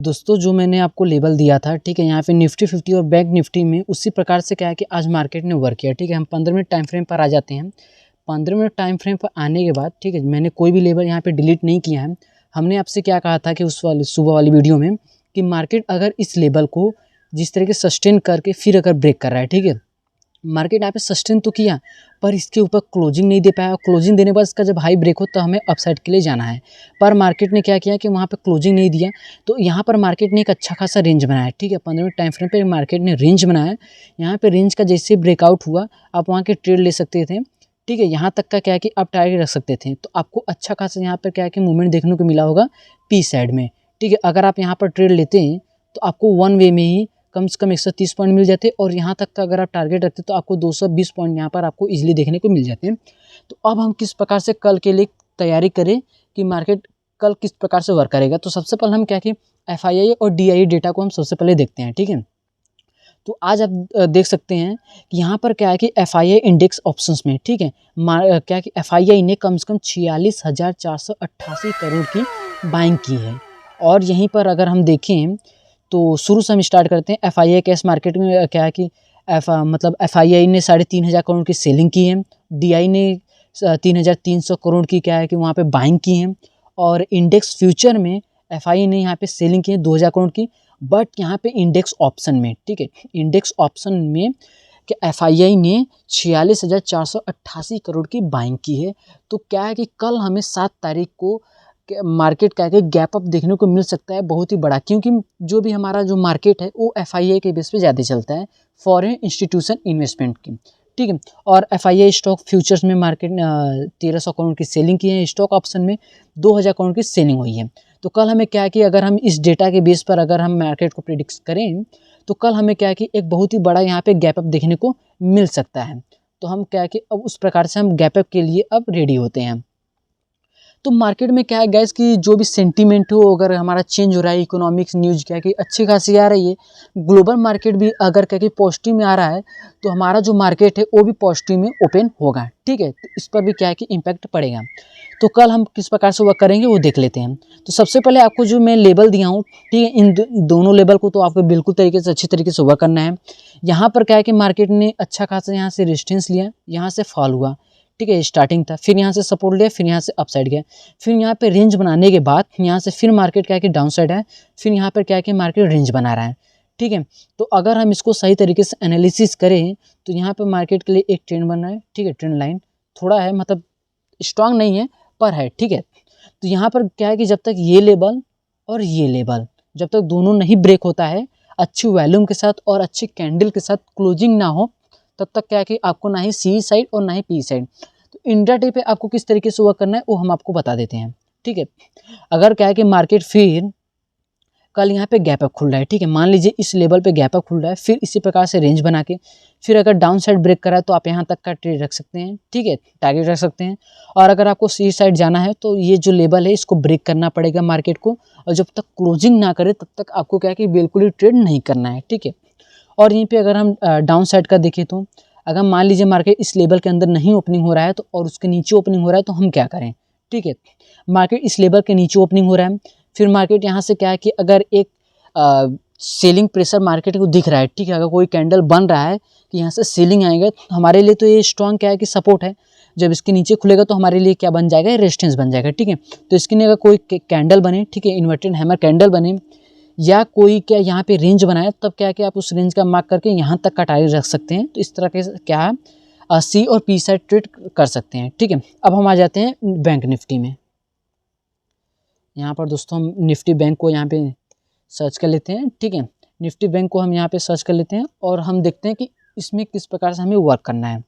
दोस्तों जो मैंने आपको लेवल दिया था, ठीक है, यहाँ पे निफ्टी 50 और बैंक निफ्टी में उसी प्रकार से क्या है कि आज मार्केट ने वर्क किया। ठीक है, हम 15 मिनट टाइम फ्रेम पर आ जाते हैं। 15 मिनट टाइम फ्रेम पर आने के बाद, ठीक है, मैंने कोई भी लेवल यहाँ पे डिलीट नहीं किया है। हमने आपसे क्या कहा था कि उस वाली सुबह वाली वीडियो में कि मार्केट अगर इस लेवल को जिस तरीके से सस्टेन करके फिर अगर ब्रेक कर रहा है, ठीक है, मार्केट यहाँ पे सस्टेन तो किया पर इसके ऊपर क्लोजिंग नहीं दे पाया। क्लोजिंग देने के बाद इसका जब हाई ब्रेक हो तो हमें अपसाइड के लिए जाना है, पर मार्केट ने क्या किया कि वहाँ पे क्लोजिंग नहीं दिया। तो यहाँ पर मार्केट ने एक अच्छा खासा रेंज बनाया है। ठीक है, 15 मिनट टाइम फ्रेम पे मार्केट ने रेंज बनाया। यहाँ पे रेंज का जैसे ब्रेकआउट हुआ आप वहाँ के ट्रेड ले सकते थे। ठीक है, यहाँ तक का क्या है कि आप टारगेट रख सकते थे। तो आपको अच्छा खासा यहाँ पर क्या है कि मूवमेंट देखने को मिला होगा पी साइड में। ठीक है, अगर आप यहाँ पर ट्रेड लेते हैं तो आपको वन वे में ही कम से कम 130 पॉइंट मिल जाते, और यहाँ तक का अगर आप टारगेट रखते तो आपको 220 पॉइंट यहाँ पर आपको इजीली देखने को मिल जाते हैं। तो अब हम किस प्रकार से कल के लिए तैयारी करें कि मार्केट कल किस प्रकार से वर्क करेगा। तो सबसे पहले हम क्या कि FII और DIE डेटा को हम सबसे पहले देखते हैं। ठीक है, तो आज आप देख सकते हैं कि यहाँ पर क्या है कि FII इंडेक्स ऑप्शंस में, ठीक है, क्या है कि FII ने कम से कम 46,488 करोड़ की बाइंग की है। और यहीं पर अगर हम देखें तो शुरू से हम स्टार्ट करते हैं। FII कैश मार्केट में क्या है कि FII ने 3,500 करोड़ की सेलिंग की है। DI ने 3,300 करोड़ की क्या है कि वहाँ पे बाइंग की है। और इंडेक्स फ्यूचर में FII ने यहाँ पे सेलिंग की है 2,000 करोड़ की। बट यहाँ पे इंडेक्स ऑप्शन में, ठीक है, इंडेक्स ऑप्शन में कि FII ने 46,488 करोड़ की बाइंग की है। तो क्या है कि कल हमें 7 तारीख को मार्केट का एक गैप अप देखने को मिल सकता है बहुत ही बड़ा, क्योंकि जो भी हमारा जो मार्केट है वो FII के बेस पे ज़्यादा चलता है, फॉरेन इंस्टीट्यूशन इन्वेस्टमेंट की। ठीक है, और FII स्टॉक फ्यूचर्स में मार्केट 1,300 करोड़ की सेलिंग की है, स्टॉक ऑप्शन में 2,000 करोड़ की सेलिंग हुई है। तो कल हमें क्या है कि अगर हम इस डेटा के बेस पर अगर हम मार्केट को प्रिडिक्ट करें तो कल हमें क्या है कि एक बहुत ही बड़ा यहाँ पे गैप अप देखने को मिल सकता है। तो हम क्या है कि अब उस प्रकार से हम गैप अप के लिए अब रेडी होते हैं। तो मार्केट में क्या है गैस कि जो भी सेंटीमेंट हो अगर हमारा चेंज हो रहा है, इकोनॉमिक्स न्यूज़ क्या है कि अच्छी खासी आ रही है, ग्लोबल मार्केट भी अगर क्या कि पॉजिटिव में आ रहा है तो हमारा जो मार्केट है वो भी पॉजिटिव में ओपन होगा। ठीक है, तो इस पर भी क्या है कि इम्पैक्ट पड़ेगा। तो कल हम किस प्रकार से वर्क करेंगे वो देख लेते हैं। तो सबसे पहले आपको जो मैं लेवल दिया हूँ, ठीक है, इन दोनों लेवल को तो आपको बिल्कुल तरीके से अच्छी तरीके से वर्क करना है। यहाँ पर क्या है कि मार्केट ने अच्छा खासा यहाँ से रेजिस्टेंस लिया, यहाँ से फॉल हुआ, ठीक है, स्टार्टिंग था, फिर यहाँ से सपोर्ट लिया, फिर यहाँ से अपसाइड गया, फिर यहाँ पे रेंज बनाने के बाद यहाँ से फिर मार्केट क्या है कि डाउन साइड है, फिर यहाँ पर क्या है कि मार्केट रेंज बना रहा है। ठीक है, तो अगर हम इसको सही तरीके से एनालिसिस करें तो यहाँ पे मार्केट के लिए एक ट्रेंड बन रहा है। ठीक है, ट्रेंड लाइन थोड़ा है, मतलब स्ट्रांग नहीं है पर है। ठीक है, तो यहाँ पर क्या है कि जब तक ये लेवल और ये लेवल जब तक दोनों नहीं ब्रेक होता है अच्छी वॉल्यूम के साथ और अच्छी कैंडल के साथ क्लोजिंग ना हो, तब तक क्या है कि आपको ना ही सी साइड और ना ही पी साइड। तो इंट्राडे पे आपको किस तरीके से वर्क करना है वो हम आपको बता देते हैं। ठीक है, अगर क्या है कि मार्केट फिर कल यहाँ पे गैप अप खुल रहा है, ठीक है, मान लीजिए इस लेवल पे गैप अप खुल रहा है, फिर इसी प्रकार से रेंज बना के फिर अगर डाउन साइड ब्रेक करा है तो आप यहाँ तक का ट्रेड रख सकते हैं। ठीक है, टारगेट रख सकते हैं। और अगर आपको सी साइड जाना है तो ये जो लेवल है इसको ब्रेक करना पड़ेगा मार्केट को, और जब तक क्लोजिंग ना करे तब तक आपको क्या है कि बिल्कुल ही ट्रेड नहीं करना है। ठीक है, और यहीं पे अगर हम डाउन साइड का देखें तो अगर मान लीजिए मार्केट इस लेवल के अंदर नहीं ओपनिंग हो रहा है तो और उसके नीचे ओपनिंग हो रहा है तो हम क्या करें। ठीक है, मार्केट इस लेवल के नीचे ओपनिंग हो रहा है, फिर मार्केट यहाँ से क्या है कि अगर एक सेलिंग प्रेशर मार्केट को दिख रहा है, ठीक है, अगर कोई कैंडल बन रहा है कि यहाँ से सेलिंग आएगा तो हमारे लिए तो ये स्ट्रॉन्ग क्या है कि सपोर्ट है। जब इसके नीचे खुलेगा तो हमारे लिए क्या बन जाएगा, रेजिस्टेंस बन जाएगा। ठीक है, तो इसके लिए अगर कोई कैंडल बने, ठीक है, इन्वर्टेड हैमर कैंडल बने या कोई क्या यहाँ पे रेंज बनाए, तब क्या है कि आप उस रेंज का मार्क करके यहाँ तक का टारगेट रख सकते हैं। तो इस तरह के क्या है सी और पी साइड ट्रेड कर सकते हैं। ठीक है, अब हम आ जाते हैं बैंक निफ्टी में। यहाँ पर दोस्तों हम निफ्टी बैंक को यहाँ पे सर्च कर लेते हैं। ठीक है, निफ्टी बैंक को हम यहाँ पे सर्च कर लेते हैं और हम देखते हैं कि इसमें किस प्रकार से हमें वर्क करना है।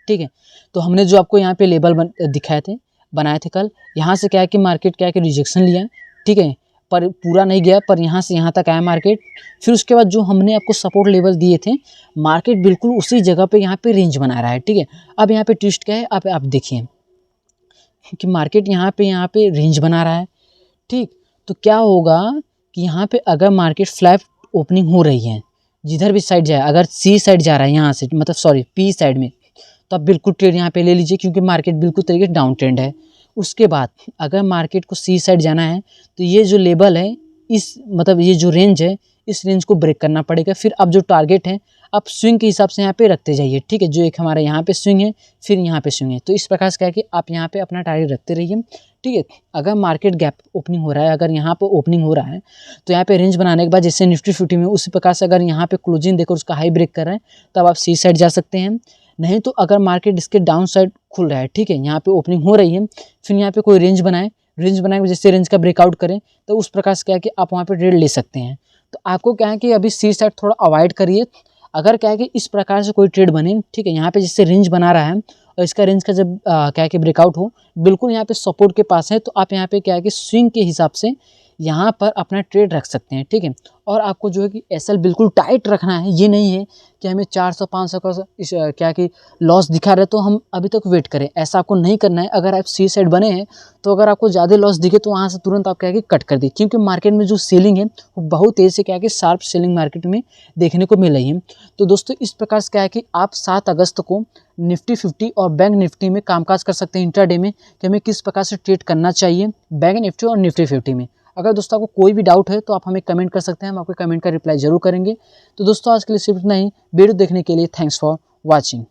ठीक है, तो हमने जो आपको यहाँ पे लेवल दिखाए थे, बनाए थे कल, यहाँ से क्या है कि मार्केट क्या है कि रिजेक्शन लिया। ठीक है, पर पूरा नहीं गया, पर यहाँ से यहाँ तक आया मार्केट। फिर उसके बाद जो हमने आपको सपोर्ट लेवल दिए थे, मार्केट बिल्कुल उसी जगह पे यहाँ पे रेंज बना रहा है। ठीक है, अब यहाँ पे ट्विस्ट क्या है, आप देखिए कि मार्केट यहाँ पे रेंज बना रहा है। ठीक, तो क्या होगा कि यहाँ पे अगर मार्केट फ्लैट ओपनिंग हो रही है, जिधर भी साइड जाए, अगर सी साइड जा रहा है यहाँ से, मतलब सॉरी पी साइड में, तो आप बिल्कुल ट्रेड यहाँ पे ले लीजिए, क्योंकि मार्केट बिल्कुल तरीके से डाउन ट्रेंड है। उसके बाद अगर मार्केट को सी साइड जाना है तो ये जो लेवल है इस मतलब ये जो रेंज है इस रेंज को ब्रेक करना पड़ेगा। फिर अब जो टारगेट है आप स्विंग के हिसाब से यहाँ पे रखते जाइए, ठीक है। जो एक हमारा यहाँ पे स्विंग है, फिर यहाँ पे स्विंग है, तो इस प्रकार से क्या है कि आप यहाँ पे अपना टारगेट रखते रहिए, ठीक है। अगर मार्केट गैप ओपनिंग हो रहा है, अगर यहाँ पे ओपनिंग हो रहा है तो यहाँ पे रेंज बनाने के बाद जैसे निफ्टी 50 में उसी प्रकार से अगर यहाँ पे क्लोजिंग देकर उसका हाई ब्रेक कर रहे हैं तब आप सी साइड जा सकते हैं। नहीं तो अगर मार्केट इसके डाउन साइड खुल रहा है, ठीक है, यहाँ पे ओपनिंग हो रही है, फिर यहाँ पे कोई रेंज बनाए, रेंज बनाए जैसे रेंज का ब्रेकआउट करें तो उस प्रकार से क्या है कि आप वहाँ पे ट्रेड ले सकते हैं। तो आपको क्या है कि अभी सी साइड थोड़ा अवॉइड करिए। अगर क्या है कि इस प्रकार से कोई ट्रेड बने, ठीक है, यहाँ पे जिससे रेंज बना रहा है और इसका रेंज का जब क्या है कि ब्रेकआउट हो, बिल्कुल यहाँ पे सपोर्ट के पास है, तो आप यहाँ पे क्या है कि स्विंग के हिसाब से यहाँ पर अपना ट्रेड रख सकते हैं, ठीक है। और आपको जो है कि एसएल बिल्कुल टाइट रखना है, ये नहीं है कि हमें 400-500 का इस क्या कि लॉस दिखा रहे तो हम अभी तक वेट करें, ऐसा आपको नहीं करना है। अगर आप सी साइड बने हैं तो अगर आपको ज़्यादा लॉस दिखे तो वहाँ से तुरंत आप क्या है कि कट कर दीजिए, क्योंकि मार्केट में जो सेलिंग है वो बहुत तेज़ी से क्या है कि शार्प सेलिंग मार्केट में देखने को मिल रही है। तो दोस्तों इस प्रकार से क्या है कि आप 7 अगस्त को निफ्टी 50 और बैंक निफ्टी में कामकाज कर सकते हैं इंट्राडे में, कि हमें किस प्रकार से ट्रेड करना चाहिए बैंक निफ्टी और निफ्टी 50 में। अगर दोस्तों आपको कोई भी डाउट है तो आप हमें कमेंट कर सकते हैं, हम आपके कमेंट का रिप्लाई जरूर करेंगे। तो दोस्तों आज के लिए सिर्फ इतना ही। वीडियो देखने के लिए थैंक्स फॉर वॉचिंग।